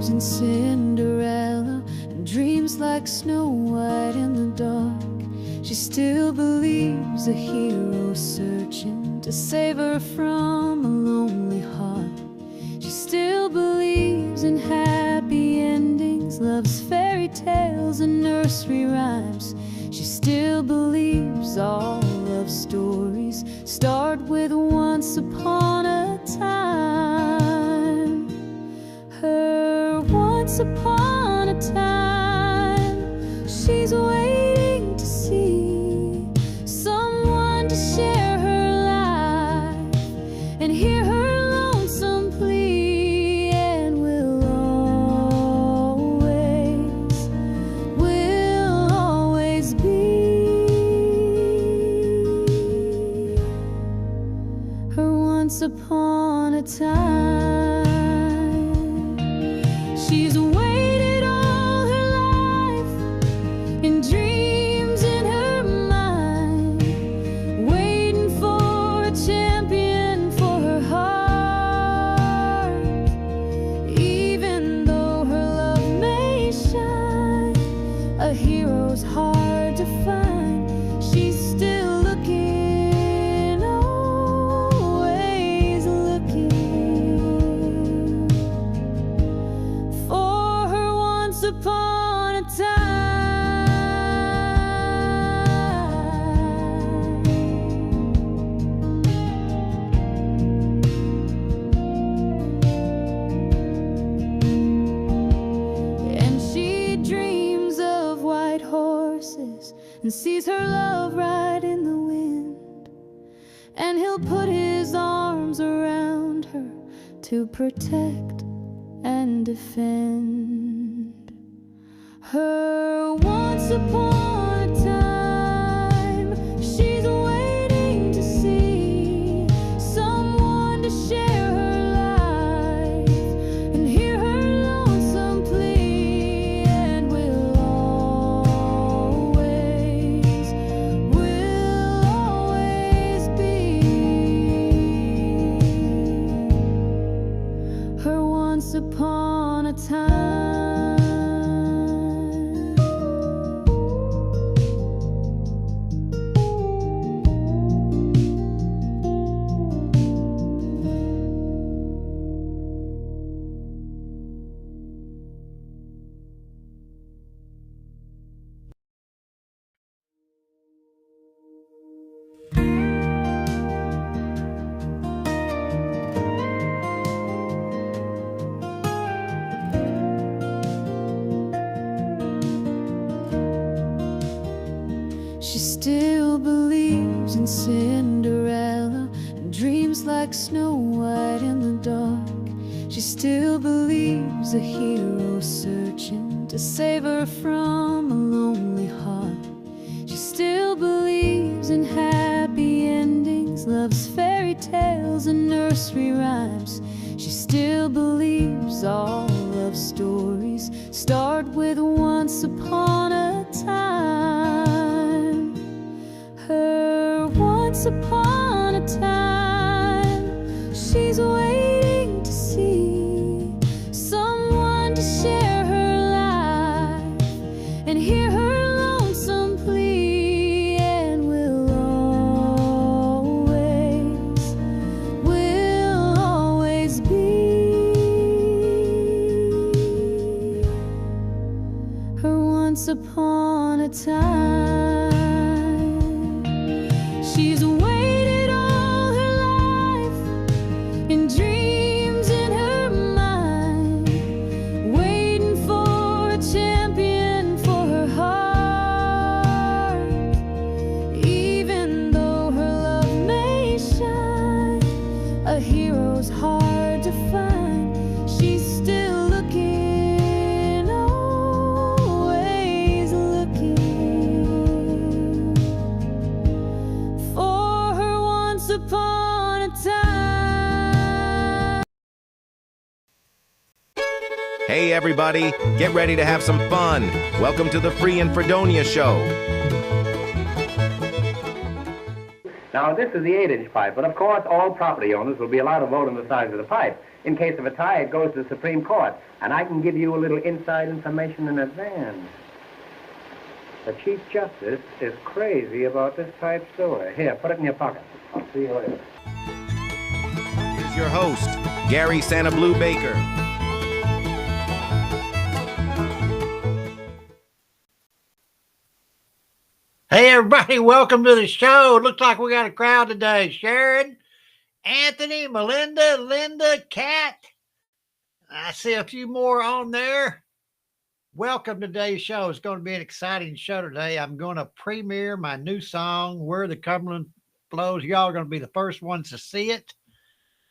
believes in Cinderella and dreams like Snow White in the dark. She still believes a hero searching to save her from a lonely heart. She still believes in happy endings, loves fairy tales and nursery rhymes. She still believes all love stories start with once upon a time. Her once upon a time, she's waiting to see someone to share her life and hear her lonesome plea, and will always be her once upon a time. She's waited all her life in dreams in her mind, waiting for a champion for her heart. Even though her love may shine, a hero's hard to find. She's still looking, always looking for her once upon a time. And she dreams of white horses and sees her love ride in the wind, and he'll put his arms around her to protect and defend her once upon a time. She's waiting to see someone to share her life and hear her lonesome plea, and will always be her once upon a time. She still believes in Cinderella and dreams like Snow White in the dark. She still believes a hero searching to save her from a lonely heart. She still believes in happy endings, loves fairy tales and nursery rhymes. She still believes all love stories start with once upon a time. Her once upon a time, she's waiting to see someone to share her life and hear her lonesome plea, and will always be her once upon a time. She's waited all her life in dreams in her mind, waiting for a champion for her heart. Even though her love may shine, a hero's hard to find. She's still looking, always looking for her once upon a time. Hey everybody, get ready to have some fun. Welcome to the Free and Fredonia Show. Now, this is the 8-inch pipe, but of course all property owners will be allowed to vote on the size of the pipe. In case of a tie, it goes to the Supreme Court. And I can give you a little inside information in advance. The Chief Justice is crazy about this type story. Here, put it in your pocket. I'll see you later. Here's your host, Gary SannaBlue Baker. Hey, everybody, welcome to the show. Looks like we got a crowd today. Sharon, Anthony, Melinda, Linda, Kat. I see a few more on there. Welcome to today's show. It's going to be an exciting show today. I'm going to premiere my new song, Where the Cumberland Flows. Y'all are going to be the first ones to see it.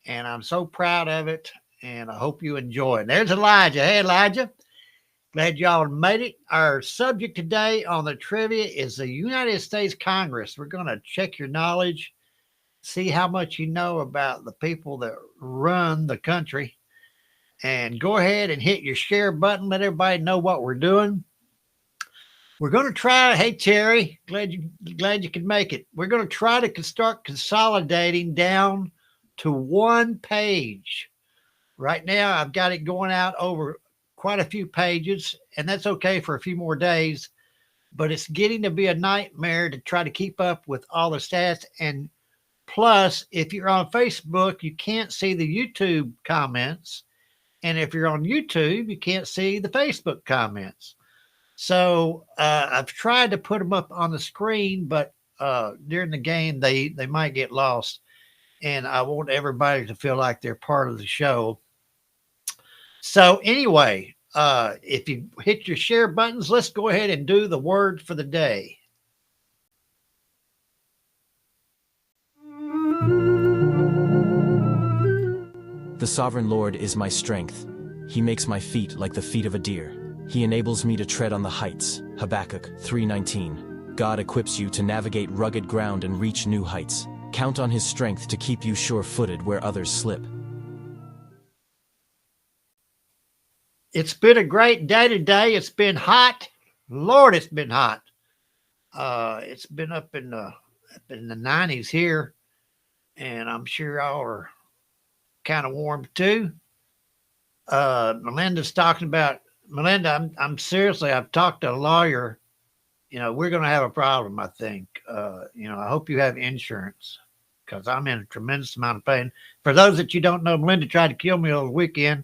And I'm so proud of it. And I hope you enjoy it. There's Elijah. Hey, Elijah. Glad y'all made it. Our subject today on the trivia is the United States Congress. We're going to check your knowledge, see how much you know about the people that run the country, and go ahead and hit your share button. Let everybody know what we're doing. We're going to try. Hey, Terry, glad you could make it. We're going to try to start consolidating down to one page. Right now, I've got it going out over quite a few pages, and that's okay for a few more days, but it's getting to be a nightmare to try to keep up with all the stats. And plus, if you're on Facebook, you can't see the YouTube comments. And if you're on YouTube, you can't see the Facebook comments. So I've tried to put them up on the screen, but during the game, they might get lost. And I want everybody to feel like they're part of the show. So anyway, if you hit your share buttons, let's go ahead and do the word for the day. The sovereign Lord is my strength. He makes my feet like the feet of a deer. He enables me to tread on the heights. Habakkuk 3:19. God equips you to navigate rugged ground and reach new heights. Count on his strength to keep you sure-footed where others slip. It's been a great day today. It's been hot. Lord, it's been hot. It's been up in the 90s here, and I'm sure y'all are kind of warm too. Melinda's talking about, Melinda, I'm seriously, I've talked to a lawyer. You know, we're going to have a problem, I think. I hope you have insurance, because I'm in a tremendous amount of pain. For those that you don't know, Melinda tried to kill me over the weekend.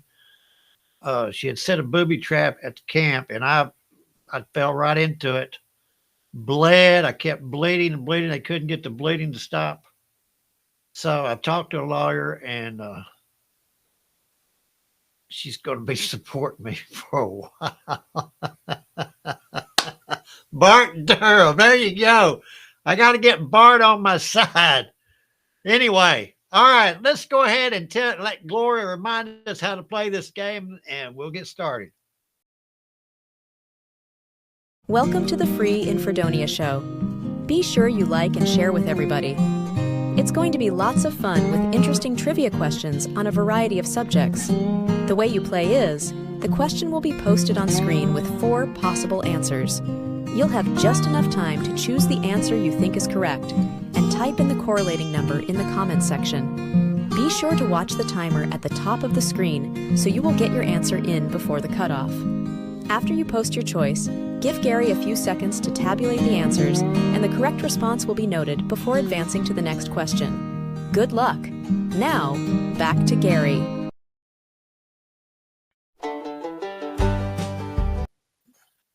She had set a booby trap at the camp, and I fell right into it. Bled. I kept bleeding and bleeding. They couldn't get the bleeding to stop. So I talked to a lawyer, and she's going to be supporting me for a while. Bart Durham. There you go. I got to get Bart on my side. Anyway. All right, let's go ahead and let Gloria remind us how to play this game, and we'll get started. Welcome to the free in Fredonia Show. Be sure you like and share with everybody. It's going to be lots of fun with interesting trivia questions on a variety of subjects. The way you play is, the question will be posted on screen with 4 possible answers. You'll have just enough time to choose the answer you think is correct and type in the correlating number in the comments section. Be sure to watch the timer at the top of the screen so you will get your answer in before the cutoff. After you post your choice, give Gary a few seconds to tabulate the answers, and the correct response will be noted before advancing to the next question. Good luck! Now, back to Gary.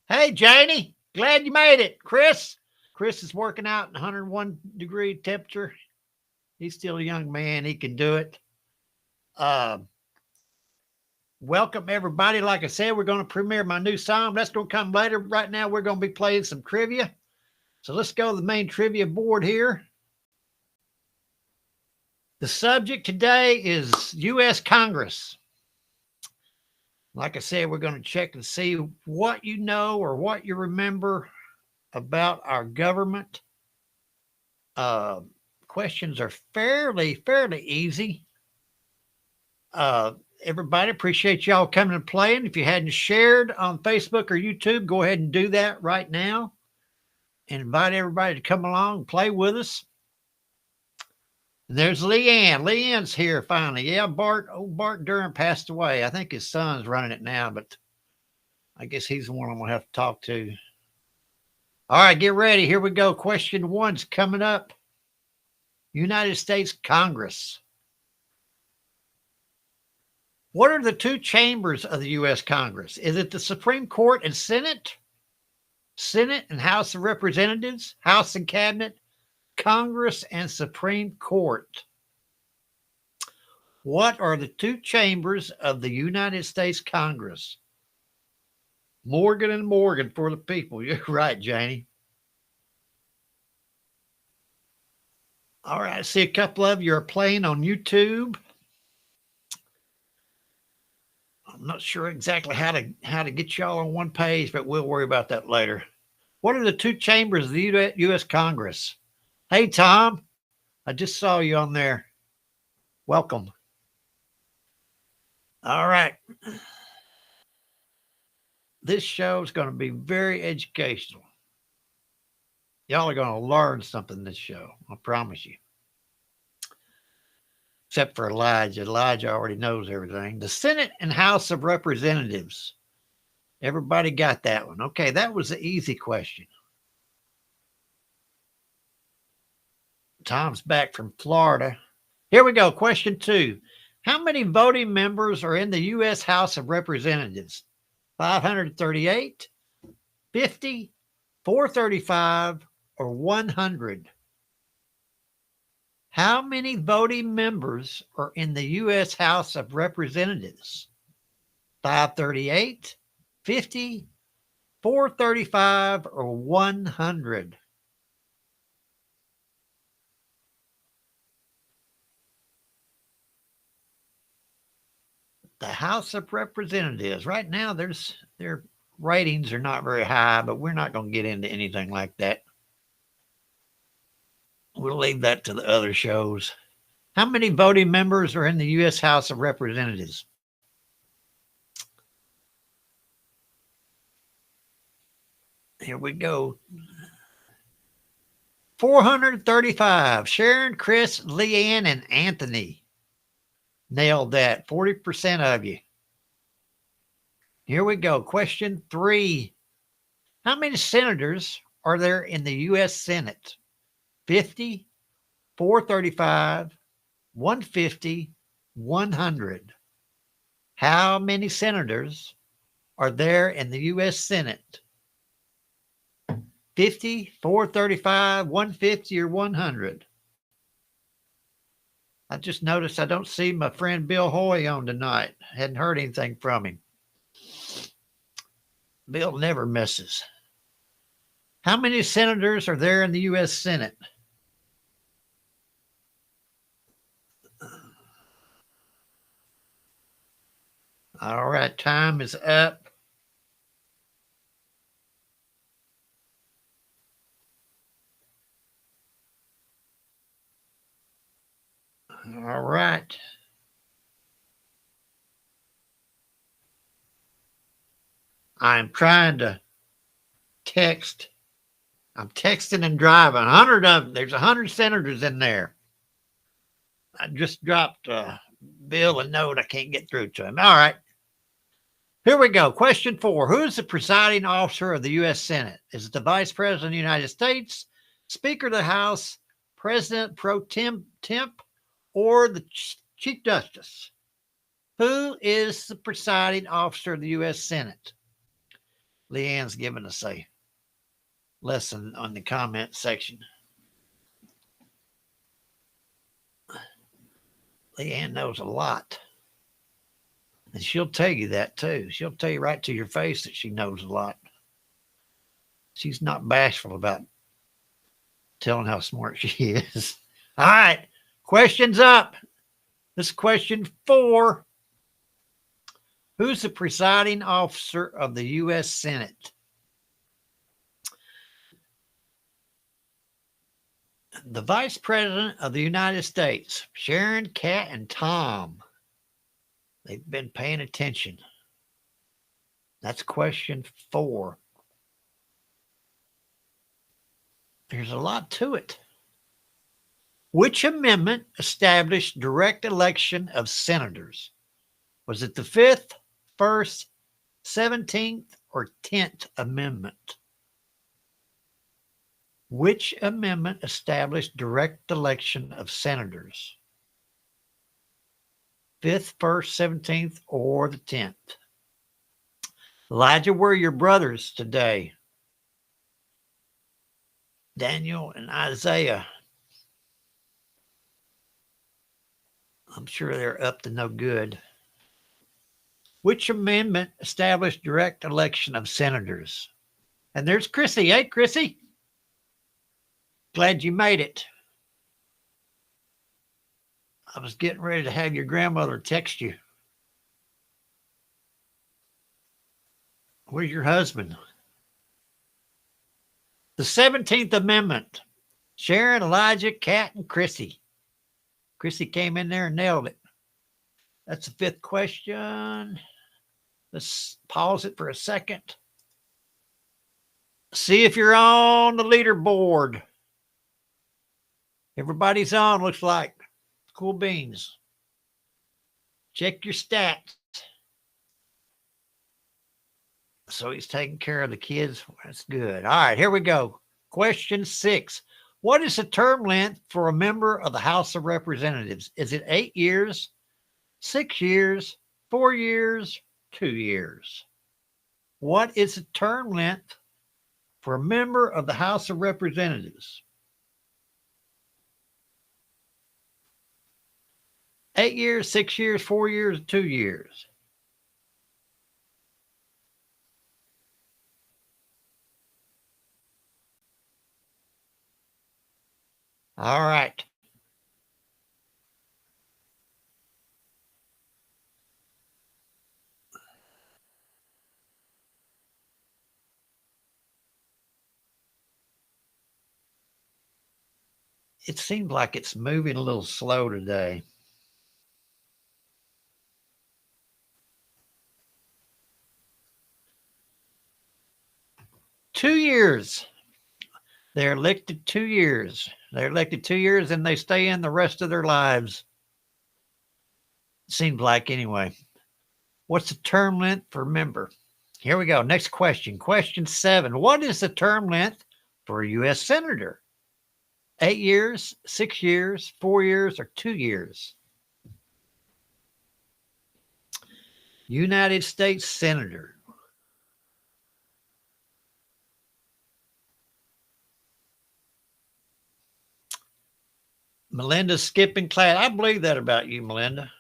Hey, Janie! Glad you made it. Chris is working out in 101-degree temperature. He's still a young man. He can do it. Welcome, everybody. Like I said, we're going to premiere my new song. That's going to come later. Right now, we're going to be playing some trivia. So let's go to the main trivia board here. The subject today is U.S. Congress. Like I said, we're going to check and see what you know or what you remember about our government. Questions are fairly easy. Everybody, appreciate y'all coming and playing. If you hadn't shared on Facebook or YouTube, go ahead and do that right now and invite everybody to come along and play with us. And there's Leanne. Leanne's here finally. Yeah, Bart Durham passed away. I think his son's running it now, but I guess he's the one I'm going to have to talk to. All right, get ready. Here we go. Question 1's coming up. United States Congress. What are the 2 chambers of the U.S. Congress? Is it the Supreme Court and Senate? Senate and House of Representatives? House and Cabinet? Congress and Supreme Court. What are the 2 chambers of the United States Congress? Morgan and Morgan for the people. You're right, Janie. All right, I see a couple of you are playing on YouTube. I'm not sure exactly how to get y'all on one page, but we'll worry about that later. What are the 2 chambers of the U.S. Congress? Hey, Tom, I just saw you on there. Welcome. All right. This show is going to be very educational. Y'all are going to learn something this show. I promise you. Except for Elijah. Elijah already knows everything. The Senate and House of Representatives. Everybody got that one. Okay, that was the easy question. Tom's back from Florida. Here we go. Question 2. How many voting members are in the U.S. House of Representatives? 538, 50, 435, or 100? How many voting members are in the U.S. House of Representatives? 538, 50, 435, or 100? The House of Representatives. Right now, their ratings are not very high, but we're not going to get into anything like that. We'll leave that to the other shows. How many voting members are in the U.S. House of Representatives? Here we go. 435. Sharon, Chris, Leanne, and Anthony. Nailed that. 40% of you. Here we go. Question 3. How many senators are there in the U.S. Senate? 50, 435, 150, 100. How many senators are there in the U.S. Senate? 50, 435, 150, or 100? I just noticed I don't see my friend Bill Hoy on tonight. Hadn't heard anything from him. Bill never misses. How many senators are there in the U.S. Senate? All right, time is up. All right. I'm trying to text. I'm texting and driving. 100 of them. There's 100 senators in there. I just dropped Bill a note. I can't get through to him. All right. Here we go. Question 4. Who is the presiding officer of the U.S. Senate? Is it the Vice President of the United States, Speaker of the House, President Pro Temp, or the Chief Justice? Who is the presiding officer of the U.S. Senate? Leanne's giving us a lesson on the comment section. Leanne knows a lot. And she'll tell you that too. She'll tell you right to your face that she knows a lot. She's not bashful about telling how smart she is. All right. Questions up. This is question 4. Who's the presiding officer of the U.S. Senate? The Vice President of the United States, Sharon, Kat, and Tom. They've been paying attention. That's question 4. There's a lot to it. Which amendment established direct election of senators? Was it the 5th, 1st, 17th, or 10th Amendment? Which amendment established direct election of senators? 5th, 1st, 17th, or the 10th? Elijah, where are your brothers today? Daniel and Isaiah. I'm sure they're up to no good. Which amendment established direct election of senators? And there's Chrissy. Hey, Chrissy. Glad you made it. I was getting ready to have your grandmother text you. Where's your husband? The 17th Amendment. Sharon, Elijah, Kat, and Chrissy. Chrissy came in there and nailed it. That's the 5th question. Let's pause it for a second. See if you're on the leaderboard. Everybody's on, looks like. Cool beans. Check your stats. So he's taking care of the kids. That's good. All right, here we go. Question 6. What is the term length for a member of the House of Representatives? Is it 8 years, 6 years, 4 years, 2 years? What is the term length for a member of the House of Representatives? 8 years, 6 years, 4 years, 2 years? All right. It seems like it's moving a little slow today. Two years. They're elected 2 years. They're elected 2 years and they stay in the rest of their lives. Seems like anyway. What's the term length for a member? Here we go. Next question. Question 7. What is the term length for a U.S. Senator? 8 years, 6 years, 4 years, or 2 years? United States Senator. Melinda's skipping class. I believe that about you, Melinda.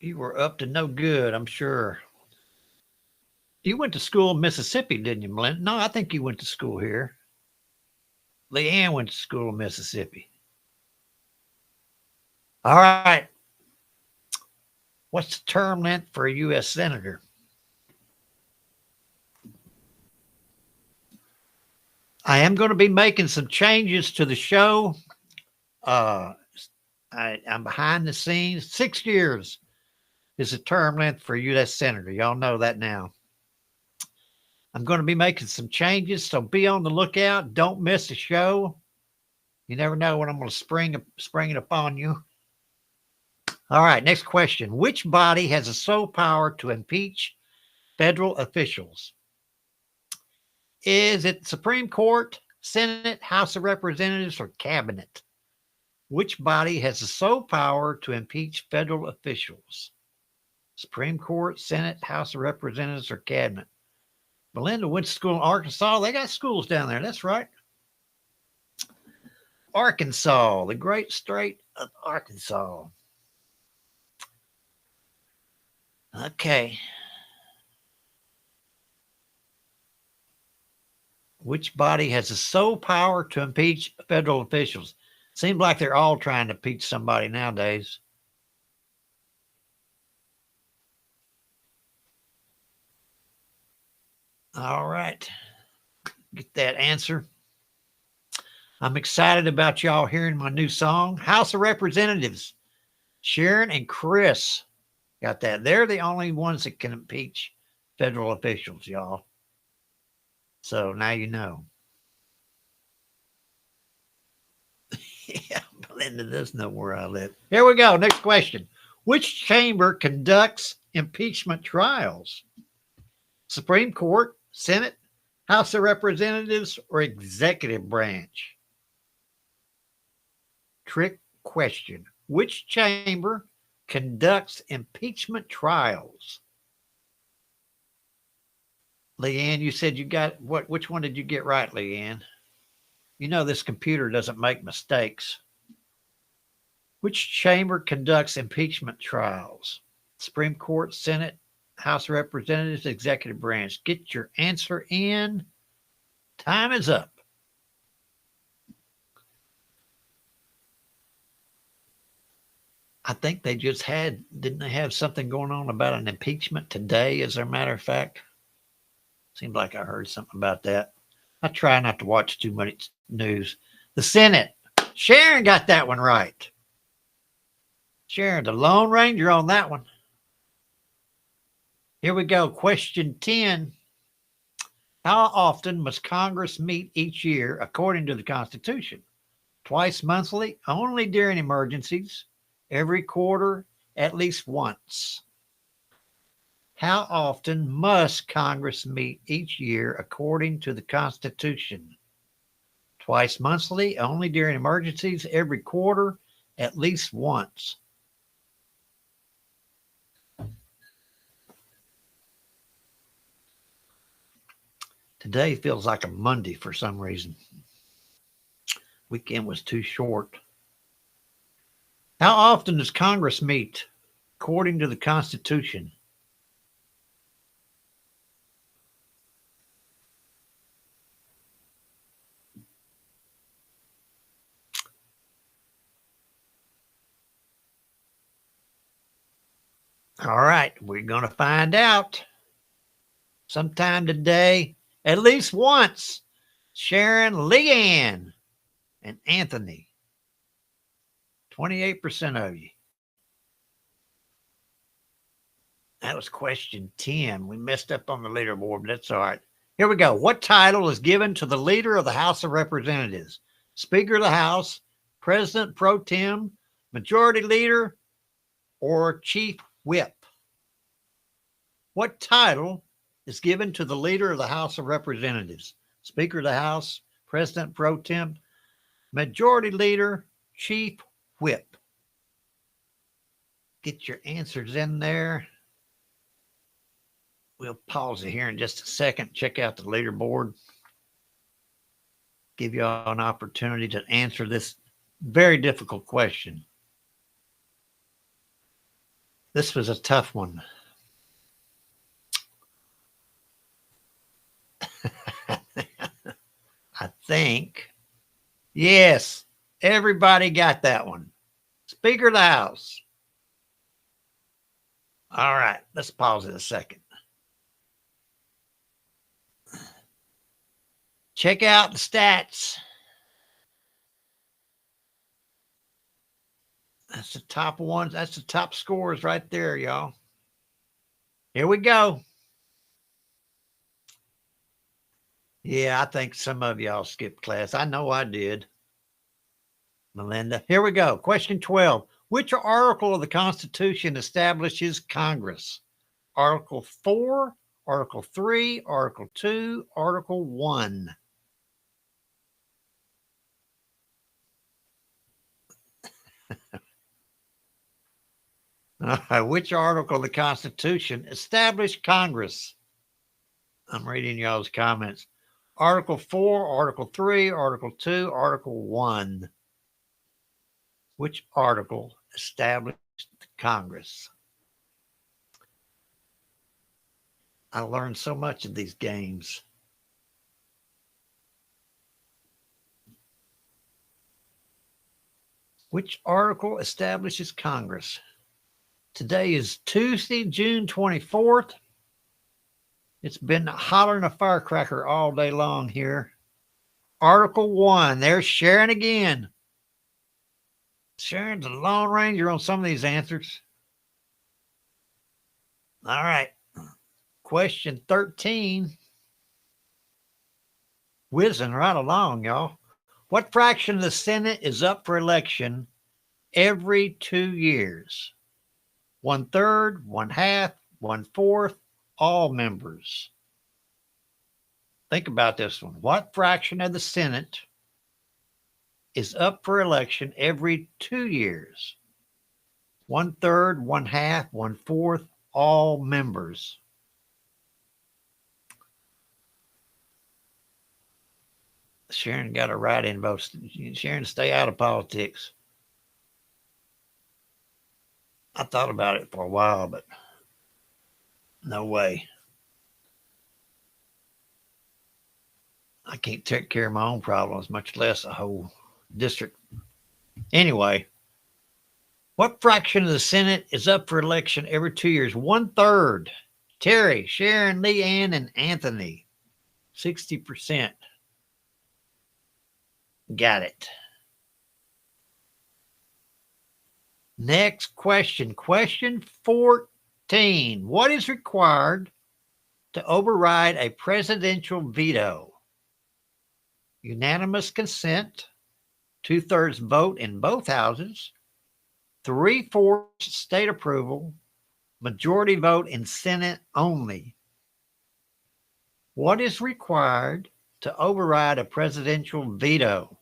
You were up to no good, I'm sure. You went to school in Mississippi, didn't you, Melinda? No, I think you went to school here. Leanne went to school in Mississippi. All right. What's the term length for a U.S. Senator? I am going to be making some changes to the show. I'm behind the scenes. 6 years is the term length for a U.S. Senator. Y'all know that now. I'm going to be making some changes, so be on the lookout. Don't miss the show. You never know when I'm going to spring it upon you. All right, next question. Which body has the sole power to impeach federal officials? Is it Supreme Court, Senate, House of Representatives, or Cabinet? Which body has the sole power to impeach federal officials? Supreme Court, Senate, House of Representatives, or Cabinet? Melinda went to school in Arkansas. They got schools down there. That's right. Arkansas, the great state of Arkansas. Okay. Which body has the sole power to impeach federal officials? Seems like they're all trying to impeach somebody nowadays. All right. Get that answer. I'm excited about y'all hearing my new song, House of Representatives. Sharon and Chris got that. They're the only ones that can impeach federal officials, y'all. So now you know. Yeah, Belinda does know where I live. Here we go. Next question. Which chamber conducts impeachment trials? Supreme Court, Senate, House of Representatives, or executive branch? Trick question. Which chamber conducts impeachment trials? Leanne, you said you got what? Which one did you get right, Leanne? You know this computer doesn't make mistakes. Which chamber conducts impeachment trials? Supreme Court, Senate, House of Representatives, executive branch. Get your answer in. Time is up. I think they just didn't they have something going on about an impeachment today, as a matter of fact? Seems like I heard something about that. I try not to watch too much news. The Senate. Sharon got that one right. Sharon, the Lone Ranger on that one. Here we go. Question 10. How often must Congress meet each year according to the Constitution? Twice monthly, only during emergencies, every quarter, at least once. How often must Congress meet each year according to the Constitution? Twice monthly, only during emergencies, every quarter, at least once. Today feels like a Monday for some reason. Weekend was too short. How often does Congress meet according to the Constitution? All right, we're going to find out sometime today, at least once. Sharon, Leanne, and Anthony. 28% of you. That was question 10. We messed up on the leaderboard, but that's all right. Here we go. What title is given to the leader of the House of Representatives? Speaker of the House, President Pro Tem, Majority Leader, or Chief Whip? What title is given to the leader of the House of Representatives? Speaker of the House, President Pro Tem, Majority Leader, Chief Whip. Get your answers in there. We'll pause it here in just a second. Check out the leaderboard. Give you all an opportunity to answer this very difficult question. This was a tough one. I think. Yes, everybody got that one. Speaker of the House. All right, let's pause it a second. Check out the stats. That's the top ones. That's the top scores right there, y'all. Here we go. Yeah, I think some of y'all skipped class. I know I did. Melinda. Here we go. Question 12. Which article of the Constitution establishes Congress? Article 4, Article 3, Article 2, Article 1. Which article of the Constitution established Congress? I'm reading y'all's comments. Article 4, Article 3, Article 2, Article 1. Which article established Congress? I learned so much of these games. Which article establishes Congress? Today is Tuesday, June 24th. It's been hollering a firecracker all day long here. Article 1. There's Sharon again. Sharon's a Lone Ranger on some of these answers. All right. Question 13. Whizzing right along, y'all. What fraction of the Senate is up for election every 2 years? 1/3, 1/2, 1/4, all members. Think about this one. What fraction of the Senate is up for election every 2 years? 1/3, 1/2, 1/4, all members. Sharon got a write-in vote. Sharon, stay out of politics. I thought about it for a while, but no way. I can't take care of my own problems, much less a whole district. Anyway, what fraction of the Senate is up for election every 2 years? 1/3. Terry, Sharon, Leanne, and Anthony. 60%. Got it. Next question. Question 14. What is required to override a presidential veto? Unanimous consent, 2/3 vote in both houses, 3/4 state approval, majority vote in Senate only. What is required to override a presidential veto?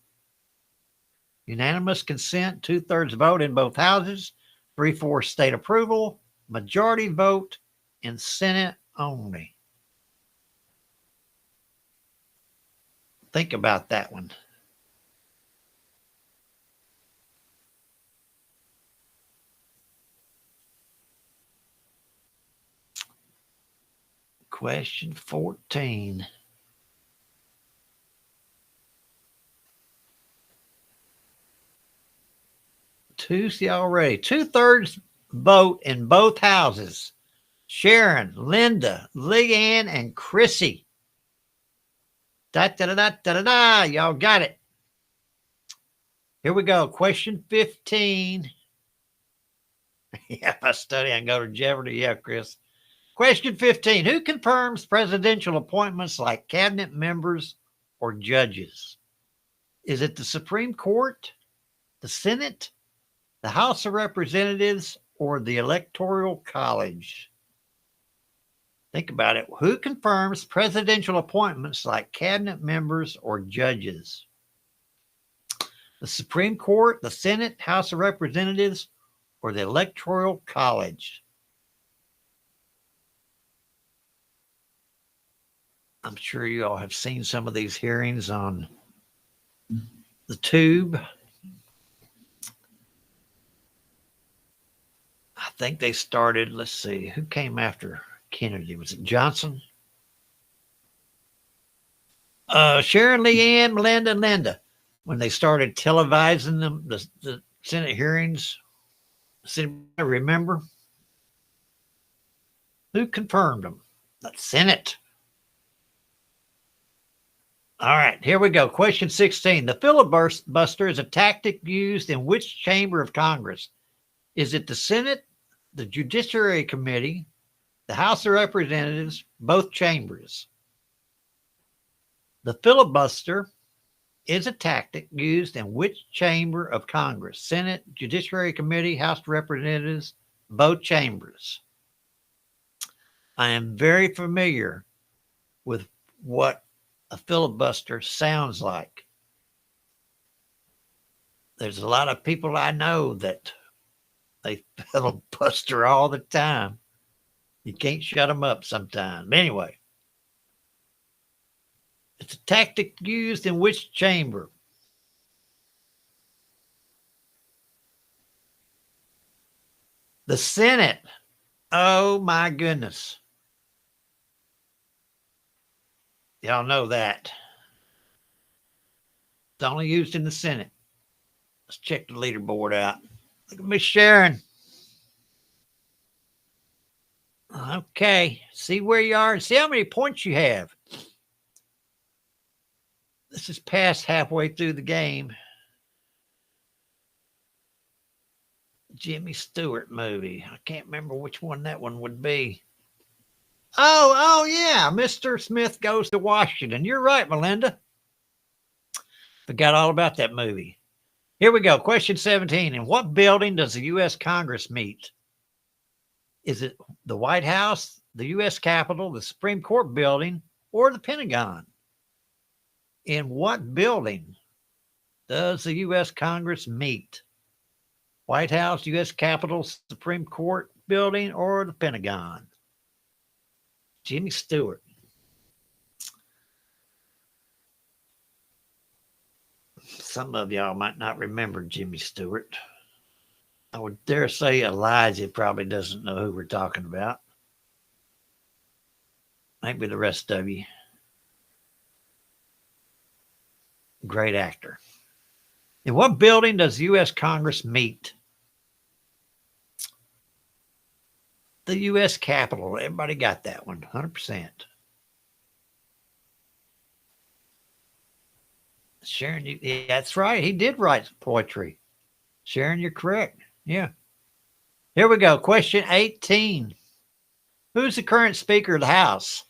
Unanimous consent, 2/3 vote in both houses, 3/4 state approval, majority vote in Senate only. Think about that one. Question 14. Tuesday already. 2/3 vote in both houses. Sharon, Linda, Leanne, and Chrissy. Da-da-da-da-da-da. Y'all got it. Here we go. Question 15. Yeah, if I study and go to Jeopardy. Yeah, Chris. Question 15. Who confirms presidential appointments like cabinet members or judges? Is it the Supreme Court, the Senate, the House of Representatives, or the Electoral College? Think about it. Who confirms presidential appointments like cabinet members or judges? The Supreme Court, the Senate, House of Representatives, or the Electoral College? I'm sure you all have seen some of these hearings on the tube. I think they started, let's see, who came after Kennedy? Was it Johnson? Sharon, Leanne, Melinda, and Linda. When they started televising them, the Senate hearings. Does anybody remember? Who confirmed them? The Senate. All right, here we go. Question 16. The filibuster is a tactic used in which chamber of Congress? Is it the Senate, the Judiciary Committee, the House of Representatives, both chambers? The filibuster is a tactic used in which chamber of Congress? Senate, Judiciary Committee, House of Representatives, both chambers. I am very familiar with what a filibuster sounds like. There's a lot of people I know that they filibuster all the time. You can't shut them up sometimes. Anyway, it's a tactic used in which chamber? The Senate. Oh my goodness. Y'all know that. It's only used in the Senate. Let's check the leaderboard out. Look at Miss Sharon. Okay. See where you are and see how many points you have. This is past halfway through the game. Jimmy Stewart movie. I can't remember which one that one would be. Oh, yeah. Mr. Smith Goes to Washington. You're right, Melinda. Forgot all about that movie. Here we go. Question 17. In what building does the U.S. Congress meet? Is it the White House, the U.S. Capitol, the Supreme Court building, or the Pentagon? In what building does the U.S. Congress meet? White House, U.S. Capitol, Supreme Court building, or the Pentagon? Jimmy Stewart. Some of y'all might not remember Jimmy Stewart. I would dare say Elijah probably doesn't know who we're talking about. Maybe the rest of you. Great actor. In what building does the U.S. Congress meet? The U.S. Capitol. Everybody got that one, 100%. Sharon, yeah, that's right. He did write poetry. Sharon, you're correct. Yeah. Here we go. Question 18. Who's the current Speaker of the House?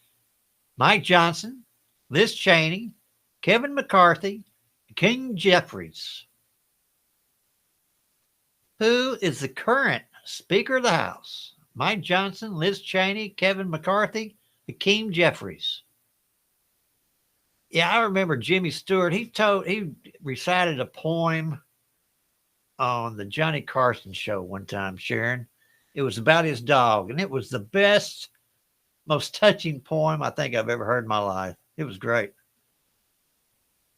Mike Johnson, Liz Cheney, Kevin McCarthy, King Jeffries. Who is the current Speaker of the House? Mike Johnson, Liz Cheney, Kevin McCarthy, Hakeem Jeffries. Yeah, I remember Jimmy Stewart. He recited a poem on the Johnny Carson show one time, Sharon. It was about his dog, and it was the best, most touching poem I think I've ever heard in my life. It was great.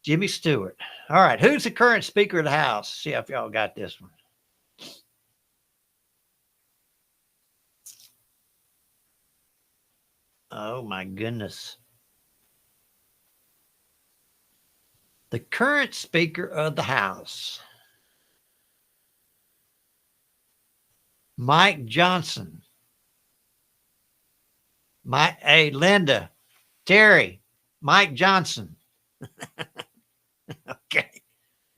Jimmy Stewart. All right, who's the current Speaker of the House? See if y'all got this one. Oh, my goodness. The current Speaker of the House, Mike Johnson. Hey, Linda, Terry, Mike Johnson. Okay,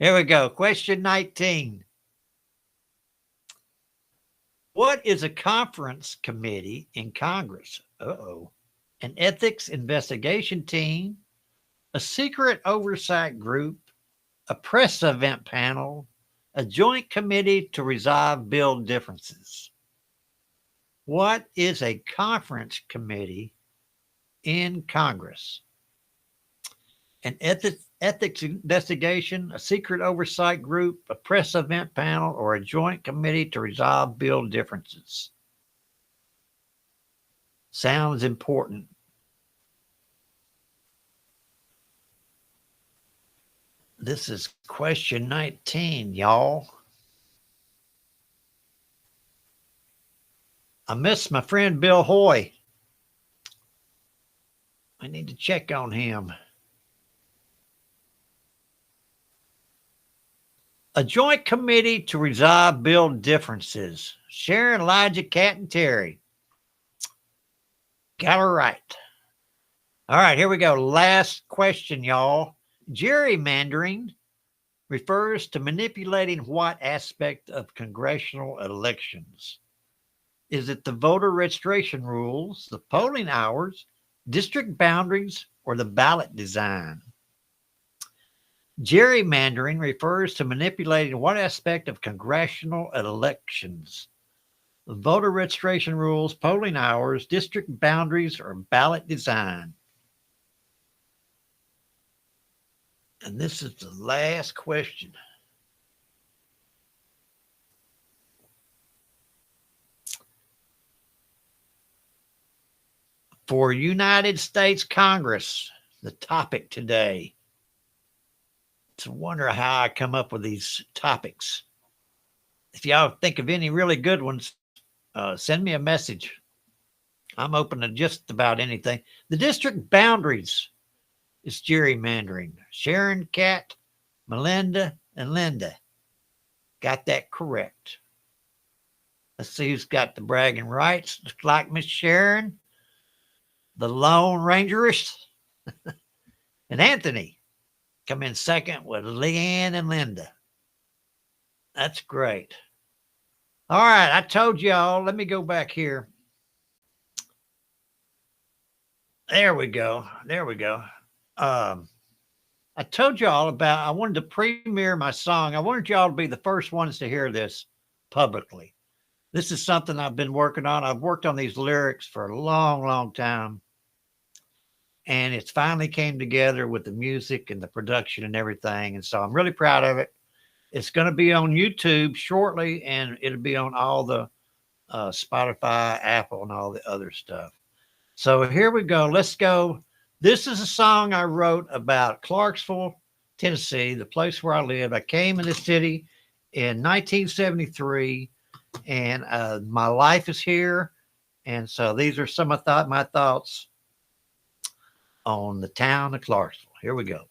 here we go. Question 19. What is a conference committee in Congress? An ethics investigation team, a secret oversight group, a press event panel, a joint committee to resolve bill differences. What is a conference committee in Congress? An ethics investigation, a secret oversight group, a press event panel, or a joint committee to resolve bill differences? Sounds important. This is question 19, y'all. I miss my friend Bill Hoy. I need to check on him. A joint committee to resolve bill differences. Sharon, Elijah, Kat, and Terry. Got her right. All right, here we go. Last question, y'all. Gerrymandering refers to manipulating what aspect of congressional elections? Is it the voter registration rules, the polling hours, district boundaries, or the ballot design? Gerrymandering refers to manipulating what aspect of congressional elections? The voter registration rules, polling hours, district boundaries, or ballot design? And this is the last question. For United States Congress, the topic today. It's a wonder how I come up with these topics. If y'all think of any really good ones, send me a message. I'm open to just about anything. The district boundaries is gerrymandering. Sharon, Kat, Melinda, and Linda got that correct. Let's see who's got the bragging rights. Looks like Miss Sharon, the Lone Rangerist, and Anthony come in second with Leanne and Linda. That's great. All right, I told y'all. Let me go back here. There we go. There we go. I told y'all about I wanted to premiere my song. I wanted y'all to be the first ones to hear this publicly. This is something I've been working on. I've worked on these lyrics for a long, long time. And it's finally came together with the music and the production and everything. And so I'm really proud of it. It's going to be on YouTube shortly, and it'll be on all the Spotify, Apple, and all the other stuff. So here we go. Let's go. This is a song I wrote about Clarksville, Tennessee, the place where I live. I came in the city in 1973, and my life is here. And so these are some of my thoughts on the town of Clarksville. Here we go.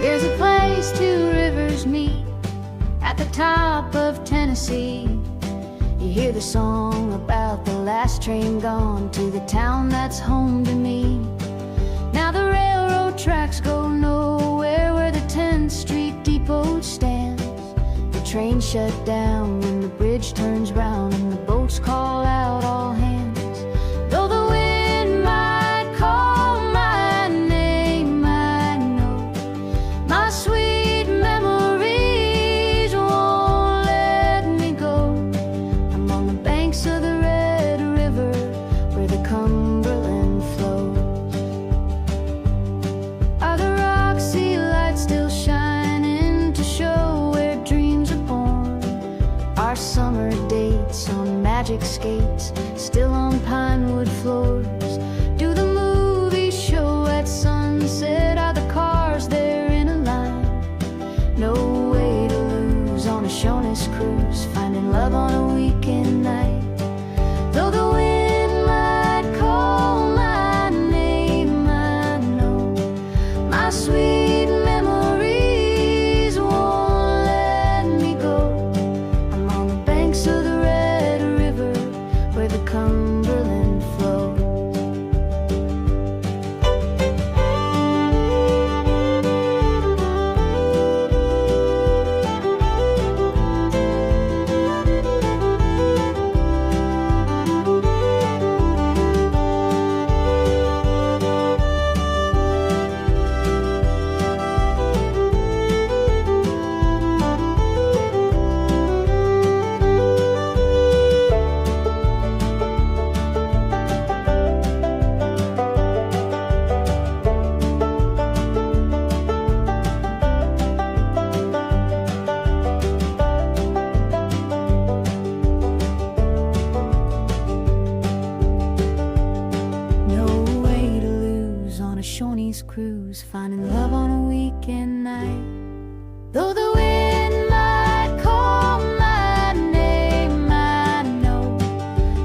There's a place two rivers meet at the top of Tennessee. You hear the song about the last train gone to the town that's home to me. Now the railroad tracks go nowhere where the 10th Street Depot stands. The train shut down when the bridge turns round and the boats call out all hands. Though the wind might call my name, I know my sweet memories won't let me go. I'm on the banks of the Red River where the Cumberland flows. Are the Roxy lights still shining to show where dreams are born? Our summer dates on magic skates still on pine wood floors? Do the movies show at sunset? Are the cars there in a line? No way to lose on a Shoney's cruise, finding love on a weekend night. Though the wind might call my name, I know my sweet memories won't let me go. I'm on the banks of the Red River where the Cumberland flows. No way to lose on a Shoney's cruise, finding love on a weekend night. Though the wind might call my name, I know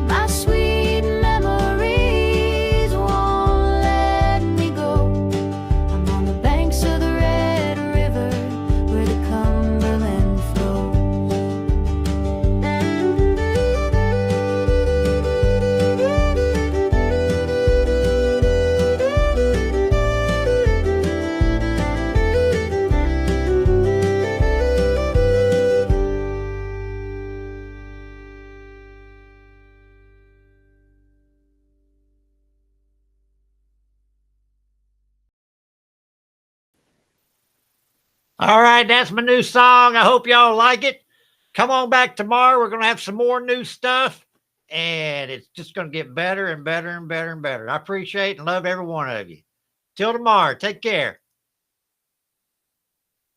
my sweet memories won't let me go. I'm on the banks of the Red River where the Cumberland flows. All right, that's my new song. I hope y'all like it. Come on back tomorrow. We're going to have some more new stuff, and it's just going to get better and better and better and better. I appreciate and love every one of you. Till tomorrow, take care.